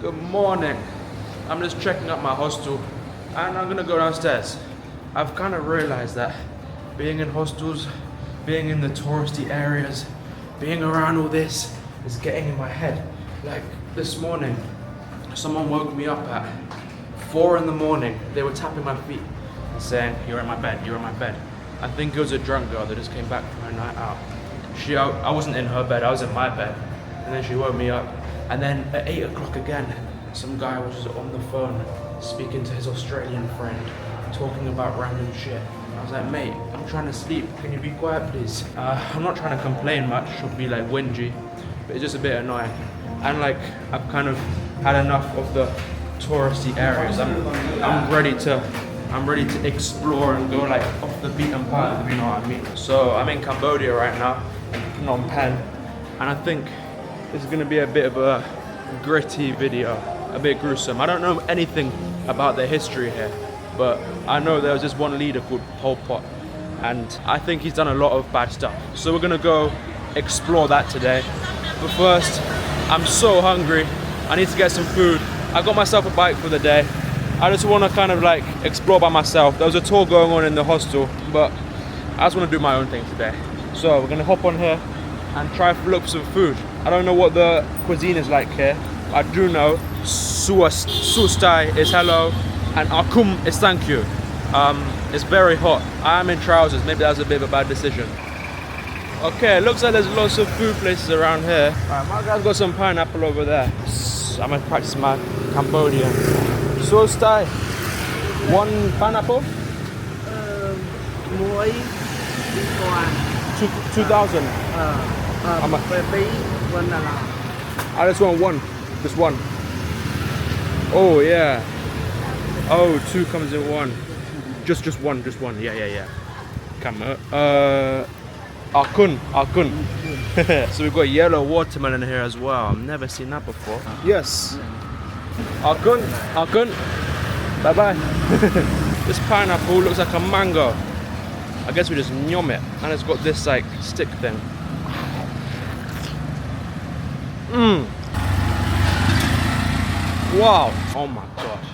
Good morning. I'm just checking out my hostel and I'm gonna go downstairs. I've kind of realized that being in hostels, being in the touristy areas, being around all this is getting in my head. Like this morning, someone woke me up at 4 in the morning. They were tapping my feet and saying, "You're in my bed, you're in my bed." I think it was a drunk girl that just came back from her night out. I wasn't in her bed, I was in my bed. And then she woke me up. And then at 8 o'clock again, some guy was just on the phone speaking to his Australian friend, talking about random shit. I was like, "Mate, I'm trying to sleep. Can you be quiet, please?" I'm not trying to complain much or be like whingy, but it's just a bit annoying. And like, I've kind of had enough of the touristy areas. I'm ready to explore and go like off the beaten path, if you know what I mean. So I'm in Cambodia right now, in Phnom Penh, and I think this is gonna be a bit of a gritty video, a bit gruesome. I don't know anything about the history here, but I know there was this one leader called Pol Pot, and I think he's done a lot of bad stuff. So we're gonna go explore that today. But first, I'm so hungry. I need to get some food. I got myself a bike for the day. I just wanna kind of like explore by myself. There was a tour going on in the hostel, but I just wanna do my own thing today. So we're gonna hop on here and try to look for some food. I don't know what the cuisine is like here. I do know sustai is hello and akum is thank you. It's very hot. I am in trousers, maybe that's a bit of a bad decision. Okay, it looks like there's lots of food places around here. Alright, my guy's got some pineapple over there. I'm gonna practice my Cambodian. Sustai, one pineapple? 2,000. I just want one. Just one. Oh yeah. Oh, two comes in one. Just one. Yeah. Come Akun. So we've got yellow watermelon here as well. I've never seen that before. Yes. Akun. Bye bye. This pineapple looks like a mango. I guess we just nyom it, and it's got this like stick thing. Wow. Oh my gosh.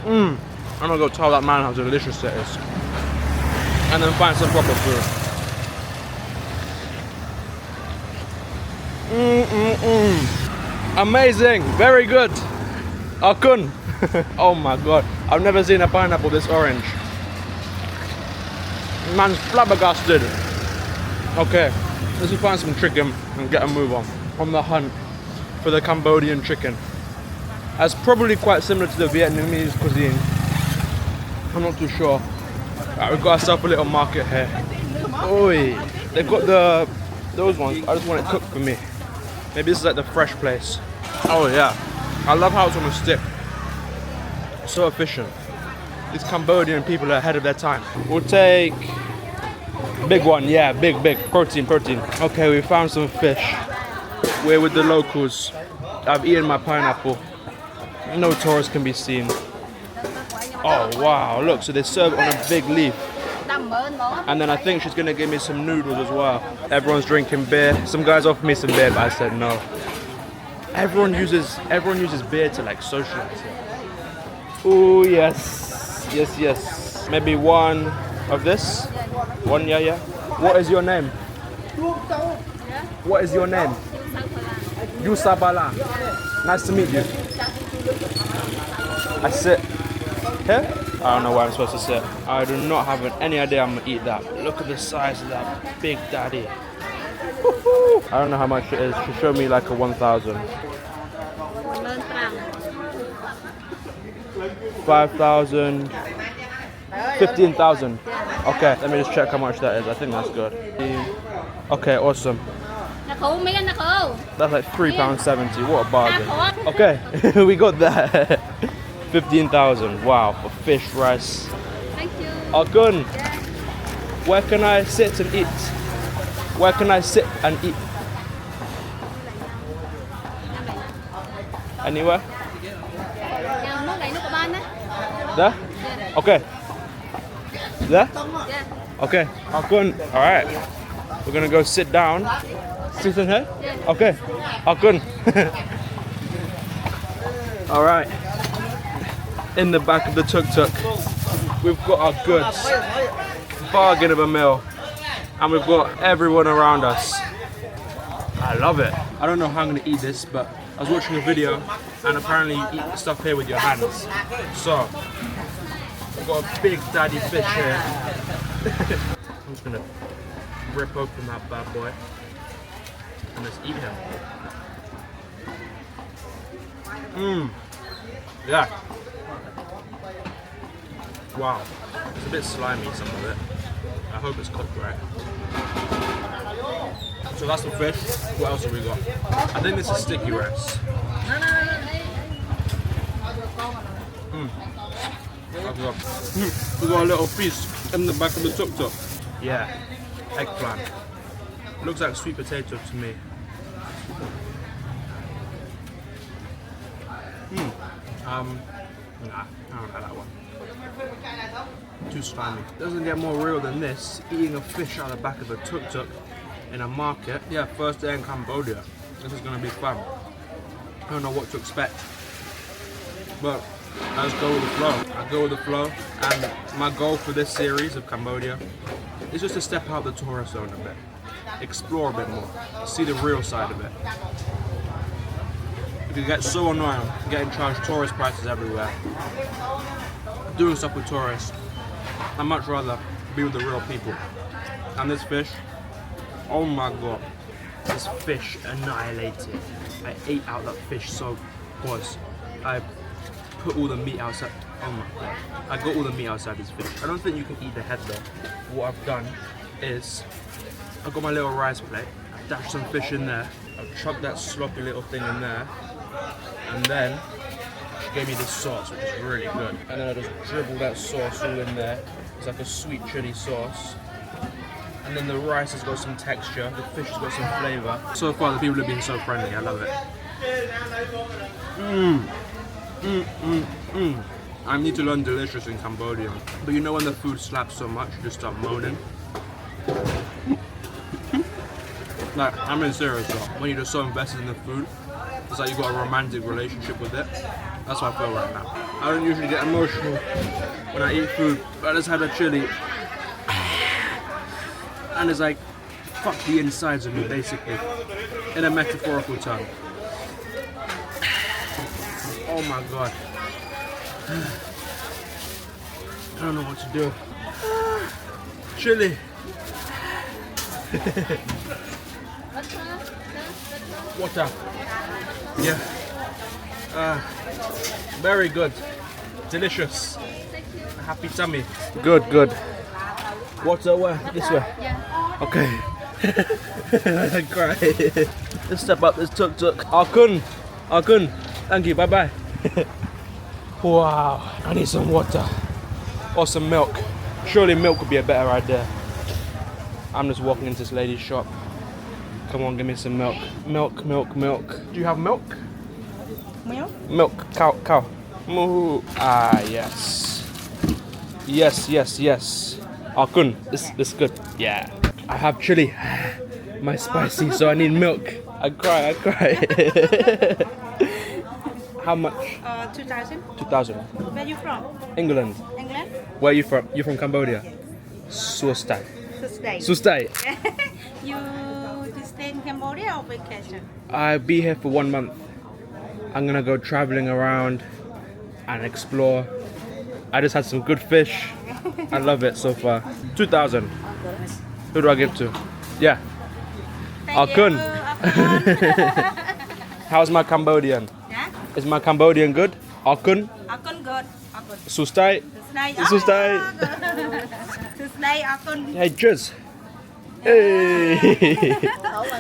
I'm gonna go tell that man how delicious it is, and then find some proper food. Amazing. Very good. Akun. Oh my god. I've never seen a pineapple this orange. Man's flabbergasted. Okay, let's find some chicken and get a move on the hunt for the Cambodian chicken. That's probably quite similar to the Vietnamese cuisine. I'm not too sure. Right, we've got ourselves a little market here. Oi, they've got those ones. I just want it cooked for me. Maybe this is like the fresh place. Oh yeah, I love how it's on a stick. So efficient. These Cambodian people are ahead of their time. We'll take big one, yeah, big, protein. Okay, we found some fish. We're with the locals. I've eaten my pineapple. No tourists can be seen. Oh wow, look, so they serve it on a big leaf. And then I think she's gonna give me some noodles as well. Everyone's drinking beer. Some guys offered me some beer, but I said no. Everyone uses beer to like socialize here. Oh yes. Maybe one of this. One, yeah. What is your name? What is your name? Yusabala. Nice to meet you. I sit here? I don't know where I'm supposed to sit. I do not have any idea I'm gonna eat that. Look at the size of that big daddy. I don't know how much it is. She showed me like a 1,000. 5,000, 15,000. Okay, let me just check how much that is. I think that's good. Okay, awesome. That's like £3.70. What a bargain. Okay, we got that. 15,000. Wow, for fish, rice. Thank you. Akun, where can I sit and eat? Where can I sit and eat? Anywhere? There? Okay. There? Okay. Akun. Alright. We're gonna go sit down. Sit in here? Okay. Akun. All right. In the back of the tuk-tuk, we've got our goods. Bargain of a meal. And we've got everyone around us. I love it. I don't know how I'm gonna eat this, but I was watching a video and apparently you eat the stuff here with your hands. So, I've got a big daddy fish here. I'm just gonna rip open that bad boy and just eat him. Mmm. Yeah. Wow. It's a bit slimy, some of it. I hope it's cooked right. So that's the fish. What else have we got? I think this is sticky rice. We got a little piece in the back of the tuk-tuk. Yeah, eggplant. Looks like sweet potato to me. Nah, I don't like that one. Too slimy. Doesn't get more real than this. Eating a fish out of the back of a tuk-tuk in a market. Yeah, first day in Cambodia. This is gonna be fun. I don't know what to expect, but I just go with the flow. I go with the flow, and my goal for this series of Cambodia is just to step out the tourist zone a bit, explore a bit more, see the real side of it. It can get so annoying getting charged tourist prices everywhere, doing stuff with tourists. I'd much rather be with the real people. And this fish, oh my god, this fish annihilated. I ate out that fish so close. I put all the meat outside. Oh my god, I got all the meat outside this fish. I don't think you can eat the head though. What I've done is I've got my little rice plate. I've dashed some fish in there. I've chucked that sloppy little thing in there, and then she gave me this sauce, which is really good. And then I just dribble that sauce all in there. It's like a sweet chili sauce. And then the rice has got some texture, the fish has got some flavour. So far the people have been so friendly, I love it. I need to learn delicious in Cambodian. But you know when the food slaps so much, you just start moaning? Like, I'm being serious though. When you're just so invested in the food, it's like you've got a romantic relationship with it. That's how I feel right now. I don't usually get emotional when I eat food, but I just had a chili. And it's like, fuck the insides of me, basically. In a metaphorical term. Oh my god. I don't know what to do. Chili. Water. Yeah. Very good. Delicious. Happy tummy. Good, good. Water where? This way? Yeah. Okay. I cry. Let's step up this tuk-tuk. Akun. Akun. Thank you. Bye-bye. Wow. I need some water. Or some milk. Surely milk would be a better idea. I'm just walking into this lady's shop. Come on, give me some milk. Milk, milk, milk. Do you have milk? Milk? Milk. Cow. Moo. Ah, yes. Yes, yes, yes. Akun, this good. Yeah. I have chili. My spicy, so I need milk. I cry. How much? 2,000. 2,000. Where you from? England. England? Where are you from? You're from Cambodia? Sustai. Sustai. Sustai. You stay in Cambodia or vacation? I'll be here for 1 month. I'm gonna go traveling around and explore. I just had some good fish. I love it so far. 2,000. Who do I give to? Yeah. Akun. How's my Cambodian? Yeah? Is my Cambodian good? Akun? Akun good. Akun. Sustai? Sustai. Sustai. Sustai Akun. Hey, cheers. Hey.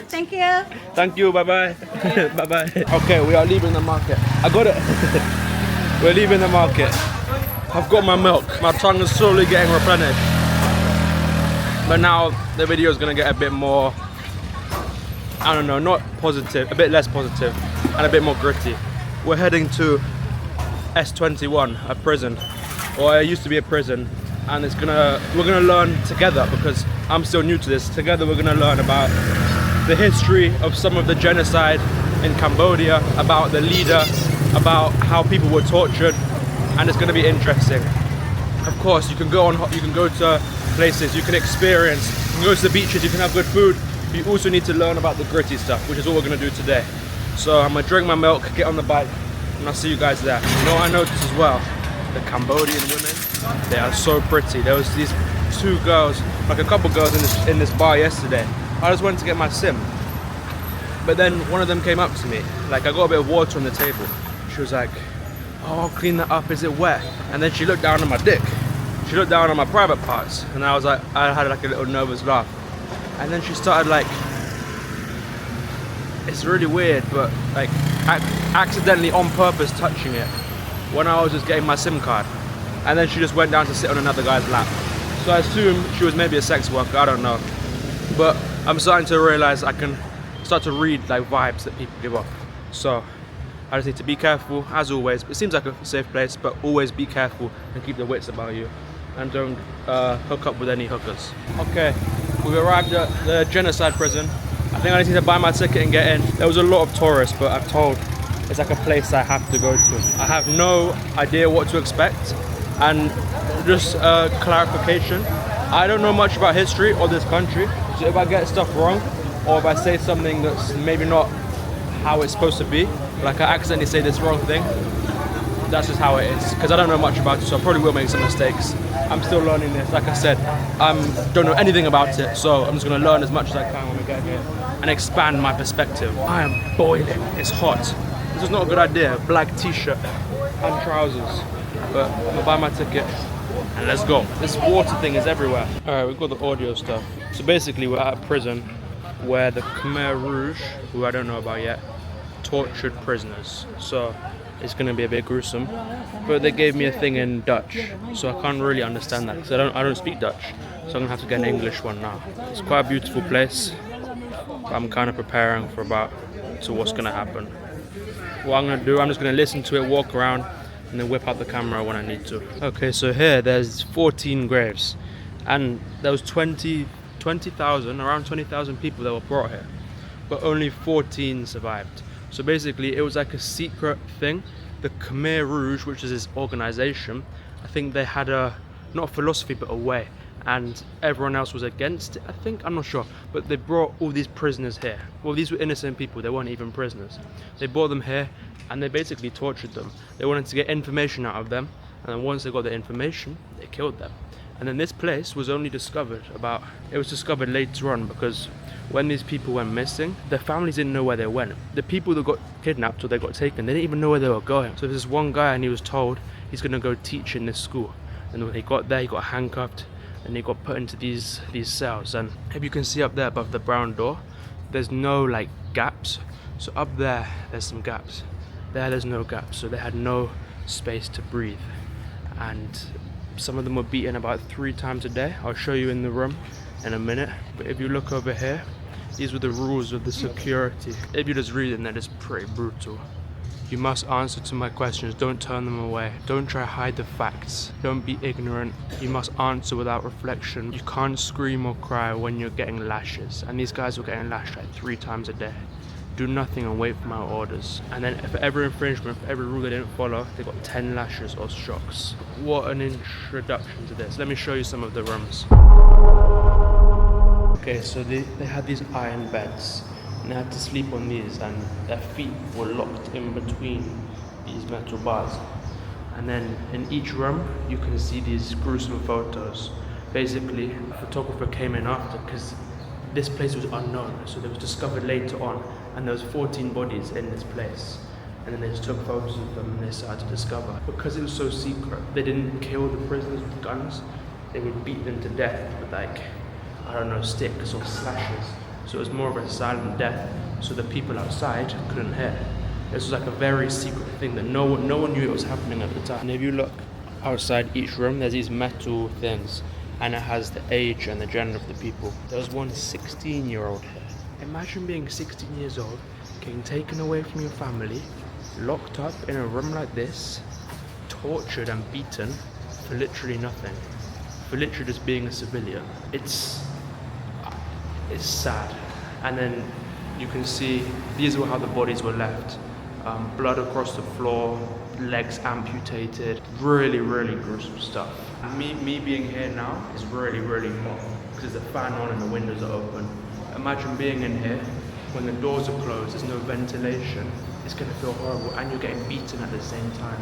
Thank you. Thank you. Bye-bye. Bye-bye. Okay, we are leaving the market. I got it. We're leaving the market. I've got my milk. My tongue is slowly getting replenished. But now the video is going to get a bit more, I don't know, not positive, a bit less positive and a bit more gritty. We're heading to S21, a prison, or it used to be a prison, and we're gonna learn together, because I'm still new to this. Together we're gonna learn about the history of some of the genocide in Cambodia, about the leader about how people were tortured, and it's going to be interesting. Of course, you can go to places, you can experience, you can go to the beaches, you can have good food. But you also need to learn about the gritty stuff, which is what we're going to do today. So I'm going to drink my milk, get on the bike, and I'll see you guys there. You know what I noticed as well? The Cambodian women, they are so pretty. There was these two girls, like a couple girls in this bar yesterday. I just went to get my sim, but then one of them came up to me, like I got a bit of water on the table. She was like, oh, I'll clean that up, is it wet? And then she looked down on my dick. She looked down on my private parts, and I was like, I had like a little nervous laugh. And then she started like, it's really weird, but like accidentally on purpose touching it when I was just getting my SIM card. And then she just went down to sit on another guy's lap. So I assume she was maybe a sex worker, I don't know. But I'm starting to realize I can start to read like vibes that people give off. So I just need to be careful, as always. It seems like a safe place, but always be careful and keep the wits about you. And don't hook up with any hookers. Okay, we've arrived at the genocide prison. I think I just need to buy my ticket and get in. There was a lot of tourists, but I'm told it's like a place I have to go to. I have no idea what to expect. And just clarification, I don't know much about history or this country. So if I get stuff wrong, or if I say something that's maybe not how it's supposed to be, like I accidentally say this wrong thing, that's just how it is. Because I don't know much about it, so I probably will make some mistakes. I'm still learning this. Like I said, I don't know anything about it, so I'm just going to learn as much as I can when we get here and expand my perspective. I am boiling. It's hot. This is not a good idea. Black t-shirt and trousers. But I'm gonna buy my ticket and let's go. This water thing is everywhere. Alright, we've got the audio stuff. So basically we're at a prison where the Khmer Rouge, who I don't know about yet, tortured prisoners. So it's gonna be a bit gruesome. But they gave me a thing in Dutch, so I can't really understand that because I don't speak Dutch. So I'm gonna have to get an English one now. It's quite a beautiful place. But I'm kind of preparing for what's gonna happen. What I'm gonna do, I'm just gonna listen to it, walk around, and then whip out the camera when I need to. Okay, so here there's 14 graves, and there was 20,000, around 20,000 people that were brought here, but only 14 survived. So basically it was like a secret thing. The Khmer Rouge, which is this organization, I think they had not a philosophy but a way, and everyone else was against it, I think, I'm not sure, but they brought all these prisoners here. Well, these were innocent people, they weren't even prisoners. They brought them here and they basically tortured them. They wanted to get information out of them, and then once they got the information, they killed them. And then this place was only discovered it was discovered later on, because when these people went missing, their families didn't know where they went. The people that got kidnapped or they got taken, they didn't even know where they were going. So there's this one guy and he was told he's gonna go teach in this school. And when he got there, he got handcuffed and he got put into these cells. And if you can see up there above the brown door, there's no like gaps. So up there's some gaps. There's no gaps, so they had no space to breathe. And some of them were beaten about 3 times a day. I'll show you in the room in a minute. But if you look over here, these were the rules of the security. If you just read them, they're just pretty brutal. You must answer to my questions, don't turn them away. Don't try to hide the facts. Don't be ignorant. You must answer without reflection. You can't scream or cry when you're getting lashes. And these guys were getting lashed like 3 times a day. Do nothing and wait for my orders. And then for every infringement, for every rule they didn't follow, they got 10 lashes or shocks. What an introduction to this. Let me show you some of the rooms. Okay, so they had these iron beds, and they had to sleep on these, and their feet were locked in between these metal bars. And then in each room, you can see these gruesome photos. Basically, a photographer came in after, because this place was unknown, so it was discovered later on, and there was 14 bodies in this place. And then they just took photos of them and they started to discover. Because it was so secret, they didn't kill the prisoners with guns, they would beat them to death with like, I don't know, sticks or slashes. So it was more of a silent death, so the people outside couldn't hear. This was like a very secret thing that no one knew it was happening at the time. And if you look outside each room, there's these metal things, and it has the age and the gender of the people. There was one 16-year-old here. Imagine being 16 years old, getting taken away from your family, locked up in a room like this, tortured and beaten for literally nothing. For literally just being a civilian. It's sad. And then you can see, these were how the bodies were left. blood across the floor, legs amputated, really, really gruesome stuff. Me being here now is really, really hot because there's a fan on and the windows are open. Imagine being in here when the doors are closed, there's no ventilation. It's gonna feel horrible and you're getting beaten at the same time.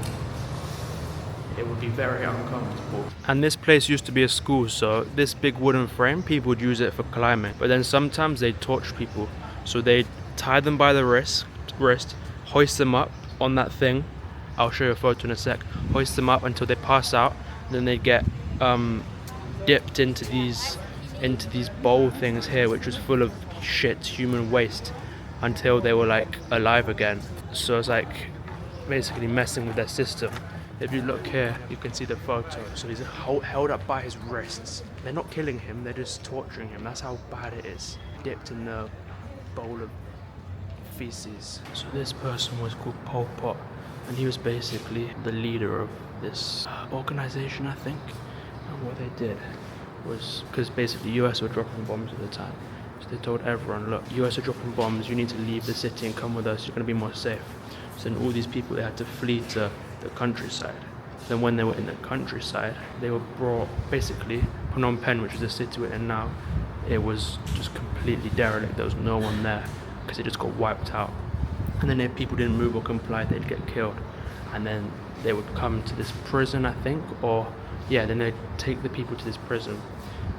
It would be very uncomfortable. And this place used to be a school, so this big wooden frame, people would use it for climbing. But then sometimes they'd torch people. So they'd tie them by the wrist, hoist them up on that thing. I'll show you a photo in a sec. Hoist them up until they pass out. Then they get dipped into these bowl things here, which was full of shit, human waste, until they were like alive again. So it's like basically messing with their system. If you look here, you can see the photo. So he's held up by his wrists. They're not killing him, they're just torturing him. That's how bad it is. Dipped in the bowl of feces. So this person was called Pol Pot, and he was basically the leader of this organization, I think. And what they did was, because basically the US were dropping bombs at the time, so they told everyone, look, US are dropping bombs, you need to leave the city and come with us, you're going to be more safe. So then all these people, they had to flee to the countryside. Then when they were in the countryside, they were brought, basically, Phnom Penh, which is the city we're in now, it was just completely derelict. There was no one there because it just got wiped out. And then if people didn't move or comply, they'd get killed. And then they would come to this prison, I think, or yeah, then they'd take the people to this prison.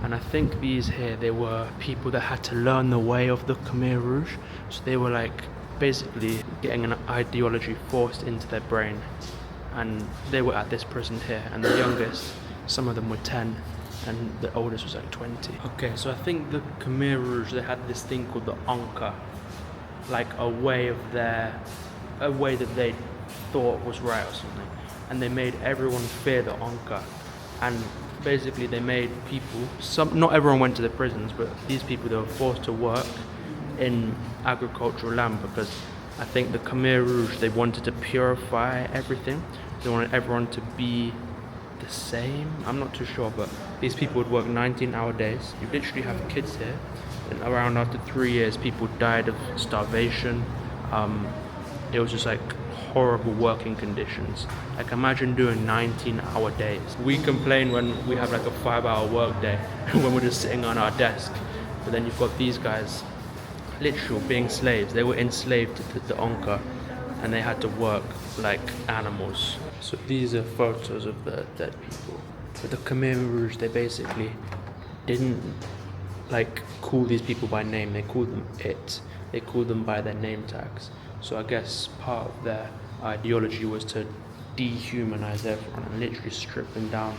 And I think these here, they were people that had to learn the way of the Khmer Rouge. So they were like basically getting an ideology forced into their brain. And they were at this prison here, and the youngest, some of them were 10, and the oldest was like 20. Okay, so I think the Khmer Rouge, they had this thing called the Angkar, like a way that they thought was right or something. And they made everyone fear the Angkar. And basically they made people, not everyone went to the prisons, but these people, they were forced to work in agricultural land because I think the Khmer Rouge, they wanted to purify everything. They wanted everyone to be the same. I'm not too sure, but these people would work 19-hour days. You literally have kids here. And around after 3 years, people died of starvation. It was just like horrible working conditions. Like imagine doing 19-hour days. We complain when we have like a 5-hour work day when we're just sitting on our desk. But then you've got these guys literal being slaves. They were enslaved to the Angkar and they had to work like animals. So these are photos of the dead people. But the Khmer Rouge, they basically didn't like call these people by name. They called them it. They called them by their name tags. So I guess part of their ideology was to dehumanize everyone and literally strip them down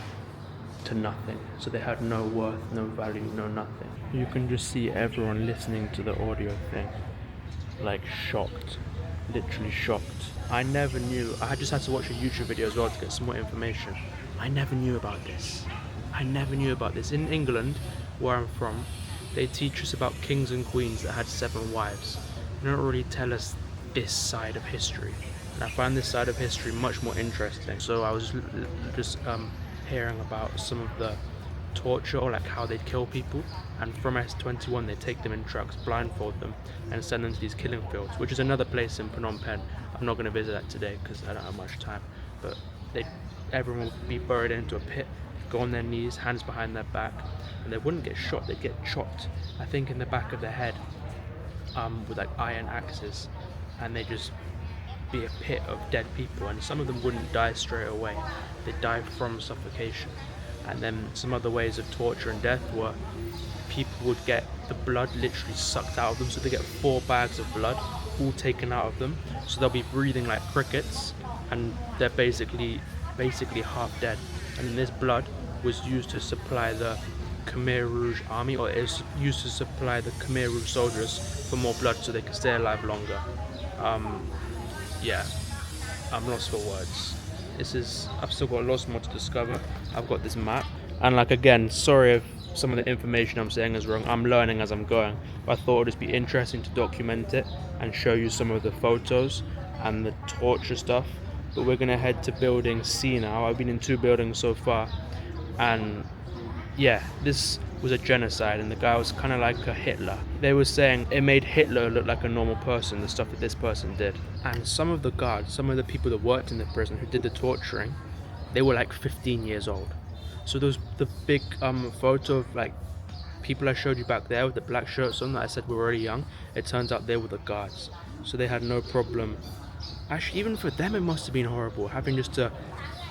to nothing. So they had no worth, no value, no nothing. You can just see everyone listening to the audio thing, like shocked, literally shocked. I never knew. I just had to watch a YouTube video as well to get some more information. I never knew about this. I never knew about this. In England, where I'm from, they teach us about kings and queens that had 7 wives. They don't really tell us this side of history. And I find this side of history much more interesting. So I was just hearing about some of the torture, or like how they'd kill people, and from S21 they take them in trucks, blindfold them and send them to these killing fields, which is another place in Phnom Penh. I'm not going to visit that today because I don't have much time, but everyone would be buried into a pit, go on their knees, hands behind their back, and they wouldn't get shot, they'd get chopped, I think in the back of their head, with like iron axes, and they'd just be a pit of dead people. And some of them wouldn't die straight away, they'd die from suffocation. And then some other ways of torture and death were people would get the blood literally sucked out of them, so they get 4 bags of blood all taken out of them, so they'll be breathing like crickets, and they're basically half dead. And then this blood was used to supply the Khmer Rouge army, or it was used to supply the Khmer Rouge soldiers for more blood so they could stay alive longer. Yeah, I'm lost for words. I've still got lots more to discover. I've got this map, and like again, sorry if some of the information I'm saying is wrong. I'm learning as I'm going, but I thought it'd just be interesting to document it and show you some of the photos and the torture stuff. But we're gonna head to building C now. I've been in 2 buildings so far, and yeah, this was a genocide, and the guy was kind of like a Hitler. They were saying it made Hitler look like a normal person, the stuff that this person did. And some of the guards, some of the people that worked in the prison who did the torturing, they were like 15 years old. So those the big photo of like people I showed you back there with the black shirts on that I said were already young, it turns out they were the guards. So they had no problem. Actually, even for them it must have been horrible, having just to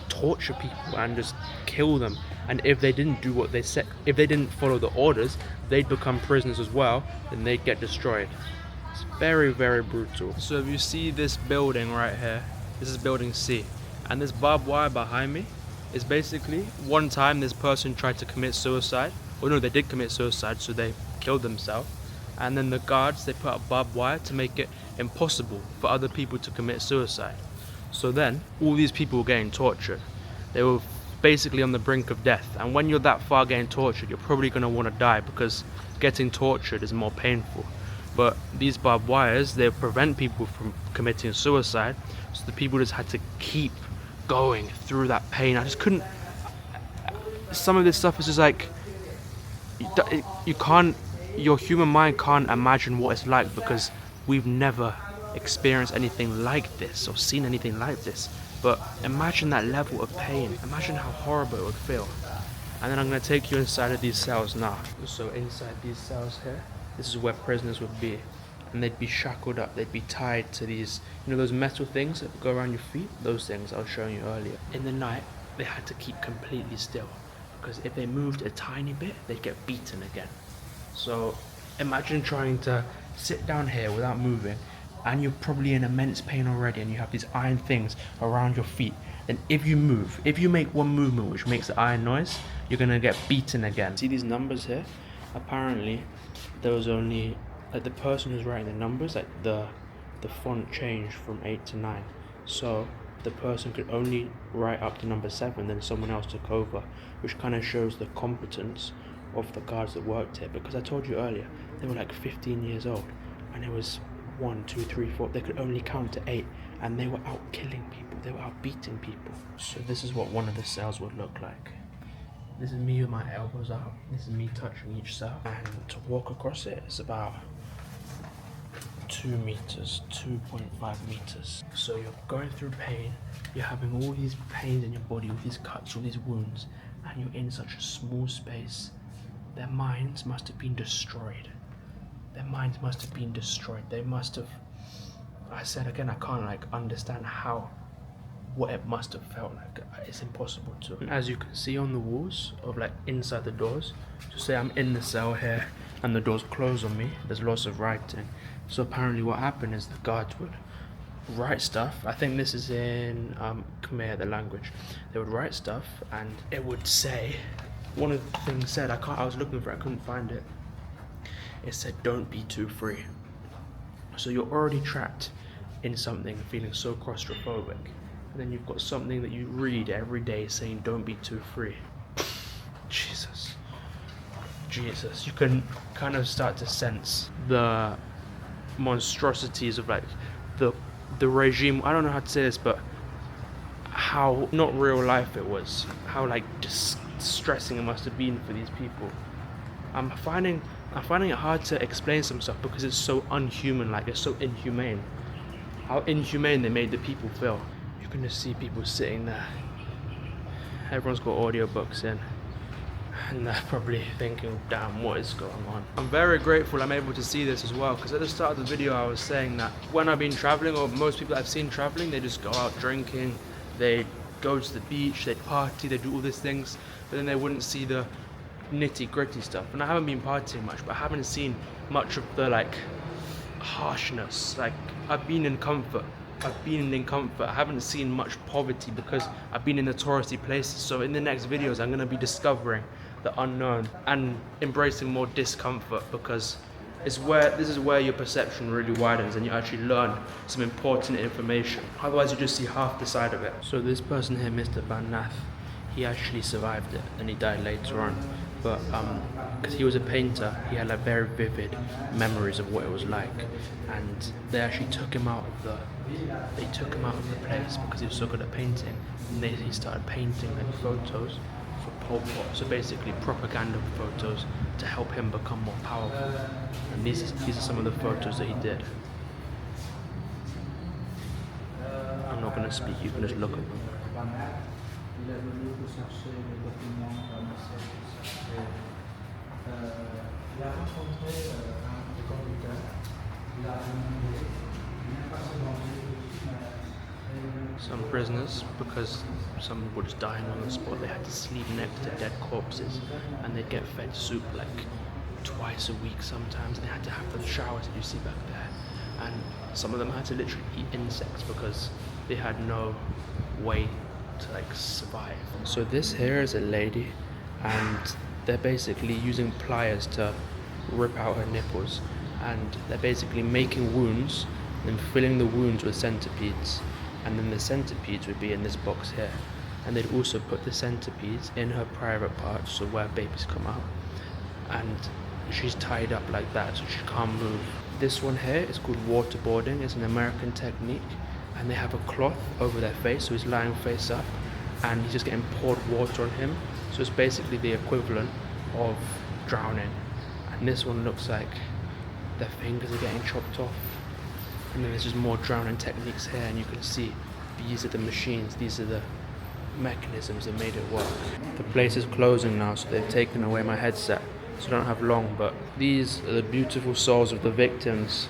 torture people and just kill them. And if they didn't do what they said, if they didn't follow the orders, they'd become prisoners as well, and they'd get destroyed. It's very, very brutal. So if you see this building right here, this is building C, and this barbed wire behind me is basically one time this person tried to commit suicide. Or no, they did commit suicide, so they killed themselves. And then the guards, they put up barbed wire to make it impossible for other people to commit suicide. So then, all these people were getting tortured. They were basically on the brink of death. And when you're that far getting tortured, you're probably going to want to die because getting tortured is more painful. But these barbed wires, they prevent people from committing suicide. So the people just had to keep going through that pain. I just couldn't... Some of this stuff is just like... You can't... Your human mind can't imagine what it's like because we've never experienced anything like this or seen anything like this. But imagine that level of pain. Imagine how horrible it would feel. And then I'm going to take you inside of these cells now. So inside these cells here, this is where prisoners would be. And they'd be shackled up, they'd be tied to these, you know, those metal things that go around your feet? Those things I was showing you earlier. In the night, they had to keep completely still, because if they moved a tiny bit, they'd get beaten again. So imagine trying to sit down here without moving, and you're probably in immense pain already, and you have these iron things around your feet. Then if you move, if you make one movement which makes the iron noise, you're gonna get beaten again. See these numbers here? Apparently, there was only, like, the person who's writing the numbers, like the font changed from 8 to 9. So the person could only write up to number 7, then someone else took over, which kind of shows the competence of the guards that worked here. Because I told you earlier, they were like 15 years old, and it was 1, 2, 3, 4. They could only count to 8, and they were out killing people. They were out beating people. So this is what one of the cells would look like. This is me with my elbows out. This is me touching each cell, and to walk across it is about 2 meters, 2.5 meters. So you're going through pain, you're having all these pains in your body, all these cuts, all these wounds, and you're in such a small space. Their minds must have been destroyed. Their minds must have been destroyed. They must have, I said again, I can't understand what it must have felt like. It's impossible to. As you can see on the walls of inside the doors, to say I'm in the cell here and the doors close on me, there's lots of writing. So apparently what happened is the guards would write stuff. I think this is in Khmer, the language. They would write stuff and it would say, one of the things said, I was looking for it, I couldn't find it. It said, don't be too free. So you're already trapped in something feeling so claustrophobic. And then you've got something that you read every day saying, don't be too free. Jesus. You can kind of start to sense the monstrosities of the regime. I don't know how to say this, but how not real life it was. How distressing it must have been for these people. I'm finding it hard to explain some stuff because it's so unhuman, it's so inhumane. How inhumane they made the people feel. You can just see people sitting there. Everyone's got audiobooks in, and they're probably thinking, damn, what is going on? I'm very grateful I'm able to see this as well, because at the start of the video I was saying that when I've been traveling, or most people I've seen traveling, they just go out drinking, they go to the beach, they party, they do all these things, but then they wouldn't see the nitty-gritty stuff. And I haven't been partying much, but I haven't seen much of the harshness. I've been in comfort. I haven't seen much poverty because I've been in the touristy places. So in the next videos I'm going to be discovering the unknown and embracing more discomfort, because this is where your perception really widens and you actually learn some important information. Otherwise you just see half the side of it. So this person here, Mr. Van Nath, he actually survived it and he died later on. But because he was a painter, he had very vivid memories of what it was like, and they actually took him out of the place because he was so good at painting. And he started painting photos for Pol Pot, so basically propaganda photos to help him become more powerful. And these are some of the photos that he did. I'm not going to speak, you can just look at them. Some prisoners, because some were just dying on the spot, they had to sleep next to dead corpses, and they'd get fed soup like twice a week sometimes, and they had to have the showers that you see back there. And some of them had to literally eat insects because they had no way to like survive. So this here is a lady, and they're basically using pliers to rip out her nipples, and they're basically making wounds and filling the wounds with centipedes, and then the centipedes would be in this box here, and they'd also put the centipedes in her private parts, so where babies come out, and she's tied up like that so she can't move. This one here is called waterboarding. It's an American technique, and they have a cloth over their face, so he's lying face up and he's just getting poured water on him, so it's basically the equivalent of drowning. And this one looks like their fingers are getting chopped off, and then there's just more drowning techniques here, and you can see these are the machines, these are the mechanisms that made it work. The place is closing now, so they've taken away my headset, so I don't have long, but these are the beautiful souls of the victims.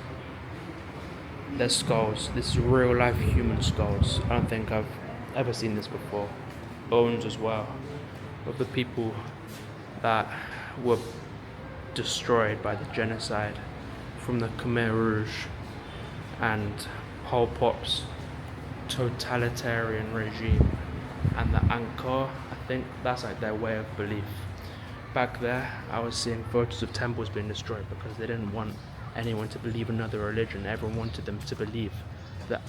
Their skulls. This is real life human skulls. I don't think I've ever seen this before. Bones as well, of the people that were destroyed by the genocide from the Khmer Rouge and Pol Pot's totalitarian regime, and the Angkor, I think that's like their way of belief. Back there, I was seeing photos of temples being destroyed because they didn't want anyone to believe another religion. Everyone wanted them to believe that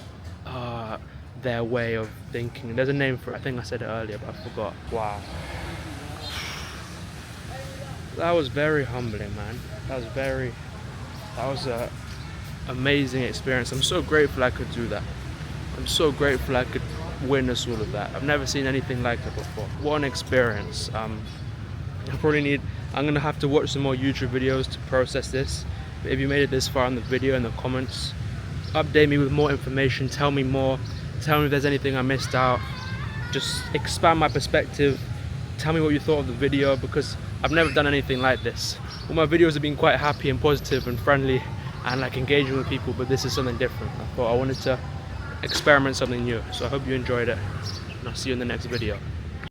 their way of thinking. There's a name for it. I think I said it earlier, but I forgot. Wow. That was very humbling, man. That was an amazing experience. I'm so grateful I could do that. I'm so grateful I could witness all of that. I've never seen anything like it before. What an experience. I'm gonna have to watch some more YouTube videos to process this. But if you made it this far in the video, in the comments, update me with more information, tell me more, tell me if there's anything I missed out, just expand my perspective, tell me what you thought of the video, because I've never done anything like this. All my videos have been quite happy and positive and friendly and like engaging with people, but this is something different. I thought I wanted to experiment something new, so I hope you enjoyed it, and I'll see you in the next video.